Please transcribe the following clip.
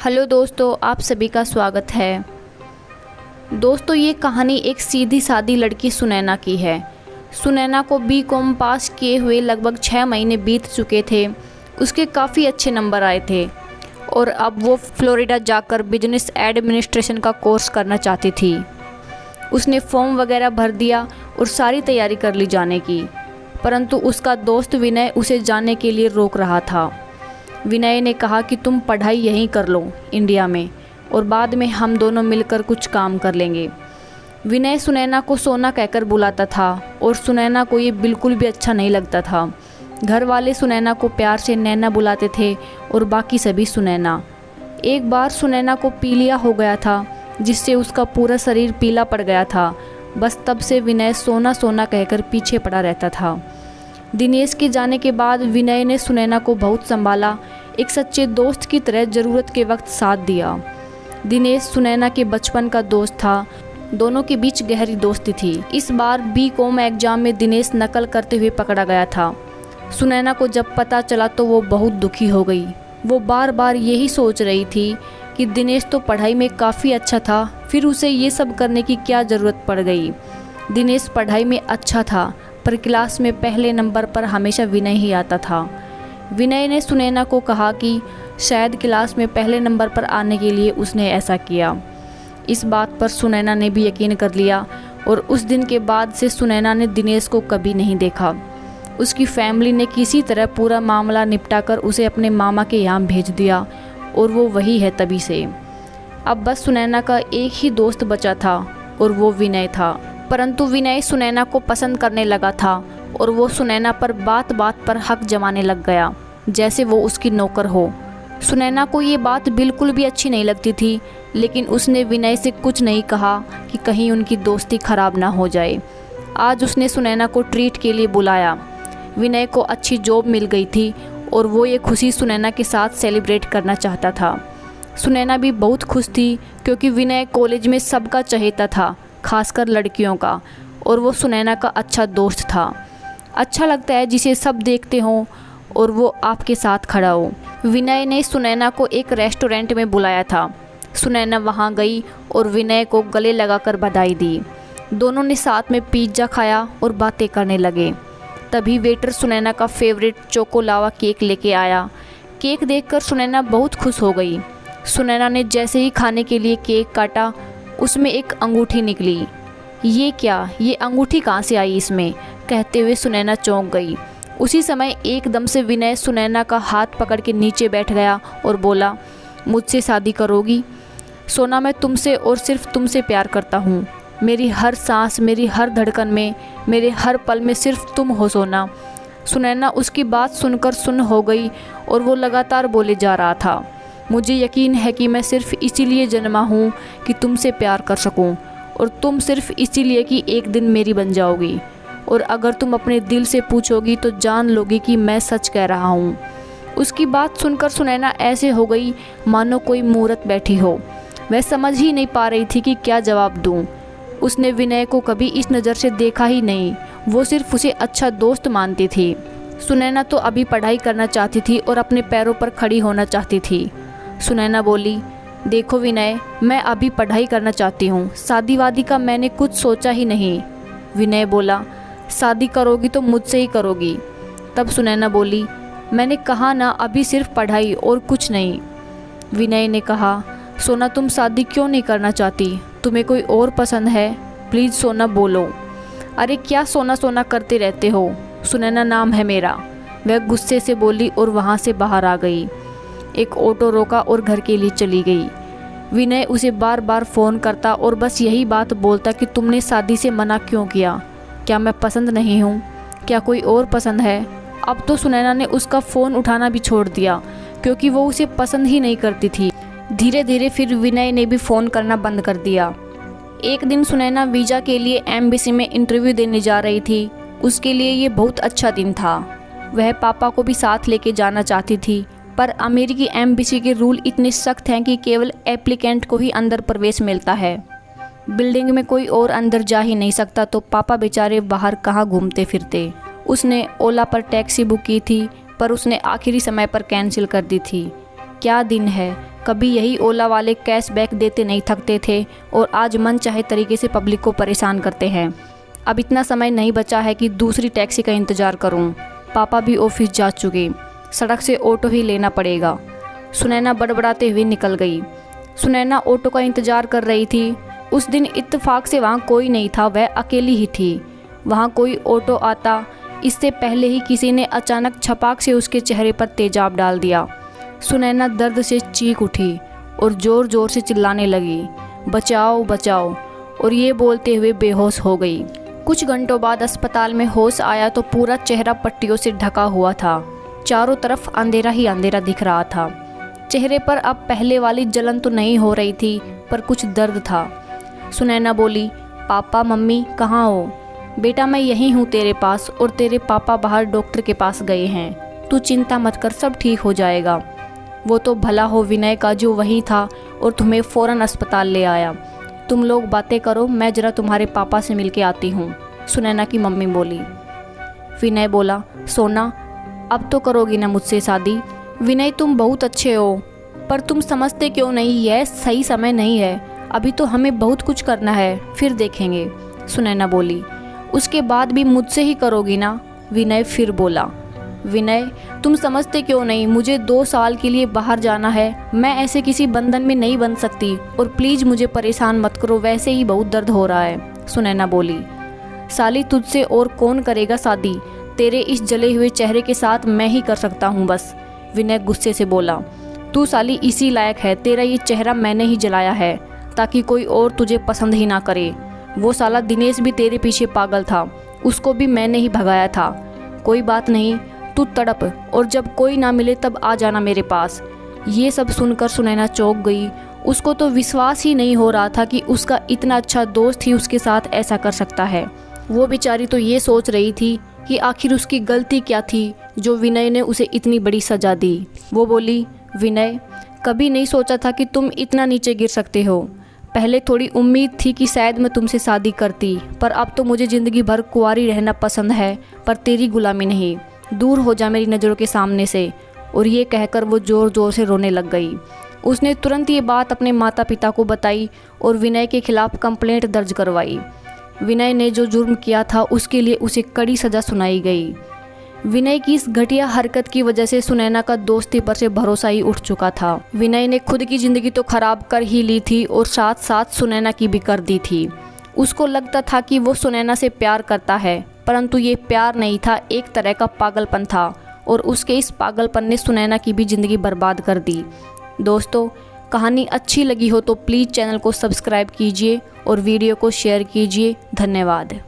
Hello दोस्तों, आप सभी का स्वागत है। दोस्तों, ये कहानी एक सीधी सादी लड़की सुनैना की है। सुनैना को बीकॉम पास किए हुए लगभग 6 महीने बीत चुके थे। उसके काफ़ी अच्छे नंबर आए थे और अब वो फ्लोरिडा जाकर बिजनेस एडमिनिस्ट्रेशन का कोर्स करना चाहती थी। उसने फॉर्म वगैरह भर दिया और सारी तैयारी कर ली जाने की, परंतु उसका दोस्त विनय उसे जाने के लिए रोक रहा था। विनय ने कहा कि तुम पढ़ाई यहीं कर लो इंडिया में, और बाद में हम दोनों मिलकर कुछ काम कर लेंगे। विनय सुनैना को सोना कहकर बुलाता था और सुनैना को ये बिल्कुल भी अच्छा नहीं लगता था। घर वाले सुनैना को प्यार से नैना बुलाते थे और बाकी सभी सुनैना। एक बार सुनैना को पीलिया हो गया था, जिससे उसका पूरा शरीर पीला पड़ गया था। बस तब से विनय सोना सोना कहकर पीछे पड़ा रहता था। दिनेश के जाने के बाद विनय ने सुनैना को बहुत संभाला, एक सच्चे दोस्त की तरह ज़रूरत के वक्त साथ दिया। दिनेश सुनैना के बचपन का दोस्त था, दोनों के बीच गहरी दोस्ती थी। इस बार बीकॉम एग्जाम में दिनेश नकल करते हुए पकड़ा गया था। सुनैना को जब पता चला तो वो बहुत दुखी हो गई। वो बार बार यही सोच रही थी कि दिनेश तो पढ़ाई में काफ़ी अच्छा था, फिर उसे ये सब करने की क्या ज़रूरत पड़ गई। दिनेश पढ़ाई में अच्छा था, पर क्लास में पहले नंबर पर हमेशा विनय ही आता था। विनय ने सुनैना को कहा कि शायद क्लास में पहले नंबर पर आने के लिए उसने ऐसा किया। इस बात पर सुनैना ने भी यकीन कर लिया और उस दिन के बाद से सुनैना ने दिनेश को कभी नहीं देखा। उसकी फैमिली ने किसी तरह पूरा मामला निपटाकर उसे अपने मामा के यहाँ भेज दिया और वो वही है तभी से। अब बस सुनैना का एक ही दोस्त बचा था और वो विनय था। परंतु विनय सुनैना को पसंद करने लगा था और वो सुनैना पर बात बात पर हक जमाने लग गया, जैसे वो उसकी नौकर हो। सुनैना को ये बात बिल्कुल भी अच्छी नहीं लगती थी, लेकिन उसने विनय से कुछ नहीं कहा कि कहीं उनकी दोस्ती खराब ना हो जाए। आज उसने सुनैना को ट्रीट के लिए बुलाया। विनय को अच्छी जॉब मिल गई थी और वो ये खुशी सुनैना के साथ सेलिब्रेट करना चाहता था। सुनैना भी बहुत खुश थी, क्योंकि विनय कॉलेज में सबका चहेता था, खासकर लड़कियों का, और वो सुनैना का अच्छा दोस्त था। अच्छा लगता है जिसे सब देखते हों और वो आपके साथ खड़ा हो। विनय ने सुनैना को एक रेस्टोरेंट में बुलाया था। सुनैना वहाँ गई और विनय को गले लगाकर बधाई दी। दोनों ने साथ में पिज्ज़ा खाया और बातें करने लगे। तभी वेटर सुनैना का फेवरेट चोको लावा केक लेके आया। केक देखकर सुनैना बहुत खुश हो गई। सुनैना ने जैसे ही खाने के लिए केक काटा, उसमें एक अंगूठी निकली। ये क्या, ये अंगूठी कहाँ से आई इसमें, कहते हुए सुनैना चौंक गई। उसी समय एकदम से विनय सुनैना का हाथ पकड़ के नीचे बैठ गया और बोला, मुझसे शादी करोगी? सोना, मैं तुमसे और सिर्फ तुमसे प्यार करता हूँ। मेरी हर सांस, मेरी हर धड़कन में, मेरे हर पल में सिर्फ तुम हो सोना। सुनैना उसकी बात सुनकर सुन्न हो गई और वो लगातार बोले जा रहा था, मुझे यकीन है कि मैं सिर्फ इसीलिए जन्मा हूँ कि तुमसे प्यार कर सकूँ, और तुम सिर्फ इसीलिए कि एक दिन मेरी बन जाओगी, और अगर तुम अपने दिल से पूछोगी तो जान लोगी कि मैं सच कह रहा हूँ। उसकी बात सुनकर सुनैना ऐसे हो गई मानो कोई मूरत बैठी हो। वह समझ ही नहीं पा रही थी कि क्या जवाब दूँ। उसने विनय को कभी इस नज़र से देखा ही नहीं, वो सिर्फ उसे अच्छा दोस्त मानती थी। सुनैना तो अभी पढ़ाई करना चाहती थी और अपने पैरों पर खड़ी होना चाहती थी। सुनैना बोली, देखो विनय, मैं अभी पढ़ाई करना चाहती हूँ, शादी वादी का मैंने कुछ सोचा ही नहीं। विनय बोला, शादी करोगी तो मुझसे ही करोगी। तब सुनैना बोली, मैंने कहा ना, अभी सिर्फ पढ़ाई और कुछ नहीं। विनय ने कहा, सोना, तुम शादी क्यों नहीं करना चाहती? तुम्हें कोई और पसंद है? प्लीज़ सोना बोलो। अरे क्या सोना सोना करते रहते हो, सुनैना नाम है मेरा, वह गुस्से से बोली और वहाँ से बाहर आ गई। एक ऑटो रोका और घर के लिए चली गई। विनय उसे बार बार फ़ोन करता और बस यही बात बोलता कि तुमने शादी से मना क्यों किया? क्या मैं पसंद नहीं हूँ? क्या कोई और पसंद है? अब तो सुनैना ने उसका फ़ोन उठाना भी छोड़ दिया, क्योंकि वो उसे पसंद ही नहीं करती थी। धीरे धीरे फिर विनय ने भी फ़ोन करना बंद कर दिया। एक दिन सुनैना वीज़ा के लिए एम्बेसी में इंटरव्यू देने जा रही थी। उसके लिए ये बहुत अच्छा दिन था। वह पापा को भी साथ लेके जाना चाहती थी, पर अमेरिकी एम्बेसी के रूल इतने सख्त हैं कि केवल एप्लीकेंट को ही अंदर प्रवेश मिलता है। बिल्डिंग में कोई और अंदर जा ही नहीं सकता, तो पापा बेचारे बाहर कहाँ घूमते फिरते। उसने ओला पर टैक्सी बुक की थी, पर उसने आखिरी समय पर कैंसिल कर दी थी। क्या दिन है, कभी यही ओला वाले कैशबैक देते नहीं थकते थे और आज मन चाहे तरीके से पब्लिक को परेशान करते हैं। अब इतना समय नहीं बचा है कि दूसरी टैक्सी का इंतज़ार करूं। पापा भी ऑफिस जा चुके, सड़क से ऑटो ही लेना पड़ेगा। सुनैना बड़बड़ाते हुए निकल गई। सुनैना ऑटो का इंतज़ार कर रही थी। उस दिन इत्तेफाक से वहाँ कोई नहीं था, वह अकेली ही थी। वहाँ कोई ऑटो आता इससे पहले ही किसी ने अचानक छपाक से उसके चेहरे पर तेजाब डाल दिया। सुनैना दर्द से चीख उठी और ज़ोर ज़ोर से चिल्लाने लगी, बचाओ बचाओ, और ये बोलते हुए बेहोश हो गई। कुछ घंटों बाद अस्पताल में होश आया तो पूरा चेहरा पट्टियों से ढका हुआ था। चारों तरफ अंधेरा ही अंधेरा दिख रहा था। चेहरे पर अब पहले वाली जलन तो नहीं हो रही थी, पर कुछ दर्द था। सुनैना बोली, पापा मम्मी कहाँ हो? बेटा मैं यहीं हूँ तेरे पास, और तेरे पापा बाहर डॉक्टर के पास गए हैं। तू चिंता मत कर, सब ठीक हो जाएगा। वो तो भला हो विनय का जो वहीं था और तुम्हें फ़ौरन अस्पताल ले आया। तुम लोग बातें करो, मैं ज़रा तुम्हारे पापा से मिल के आती हूँ, सुनैना की मम्मी बोली। विनय बोला, सोना अब तो करोगी ना मुझसे शादी? विनय तुम बहुत अच्छे हो, पर तुम समझते क्यों नहीं, यह सही समय नहीं है। अभी तो हमें बहुत कुछ करना है, फिर देखेंगे, सुनैना बोली। उसके बाद भी मुझसे ही करोगी ना? विनय फिर बोला। विनय तुम समझते क्यों नहीं, मुझे 2 साल के लिए बाहर जाना है। मैं ऐसे किसी बंधन में नहीं बन सकती, और प्लीज़ मुझे परेशान मत करो, वैसे ही बहुत दर्द हो रहा है, सुनैना बोली। साली तुझसे और कौन करेगा शादी? तेरे इस जले हुए चेहरे के साथ मैं ही कर सकता हूँ बस, विनय गुस्से से बोला। तू साली इसी लायक है, तेरा ये चेहरा मैंने ही जलाया है ताकि कोई और तुझे पसंद ही ना करे। वो साला दिनेश भी तेरे पीछे पागल था, उसको भी मैंने ही भगाया था। कोई बात नहीं, तू तड़प, और जब कोई ना मिले तब आ जाना मेरे पास। ये सब सुनकर सुनैना चौंक गई। उसको तो विश्वास ही नहीं हो रहा था कि उसका इतना अच्छा दोस्त ही उसके साथ ऐसा कर सकता है। वो बेचारी तो ये सोच रही थी कि आखिर उसकी गलती क्या थी जो विनय ने उसे इतनी बड़ी सज़ा दी। वो बोली, विनय कभी नहीं सोचा था कि तुम इतना नीचे गिर सकते हो। पहले थोड़ी उम्मीद थी कि शायद मैं तुमसे शादी करती, पर अब तो मुझे ज़िंदगी भर कुंवारी रहना पसंद है, पर तेरी गुलामी नहीं। दूर हो जा मेरी नज़रों के सामने से। और ये कहकर वो ज़ोर ज़ोर से रोने लग गई। उसने तुरंत ये बात अपने माता पिता को बताई और विनय के खिलाफ कंप्लेंट दर्ज करवाई। विनय ने जो जुर्म किया था उसके लिए उसे कड़ी सज़ा सुनाई गई। विनय की इस घटिया हरकत की वजह से सुनैना का दोस्ती पर से भरोसा ही उठ चुका था। विनय ने खुद की ज़िंदगी तो ख़राब कर ही ली थी और साथ साथ सुनैना की भी कर दी थी। उसको लगता था कि वो सुनैना से प्यार करता है, परंतु ये प्यार नहीं था, एक तरह का पागलपन था, और उसके इस पागलपन ने सुनैना की भी ज़िंदगी बर्बाद कर दी। दोस्तों, कहानी अच्छी लगी हो तो प्लीज़ चैनल को सब्सक्राइब कीजिए और वीडियो को शेयर कीजिए। धन्यवाद।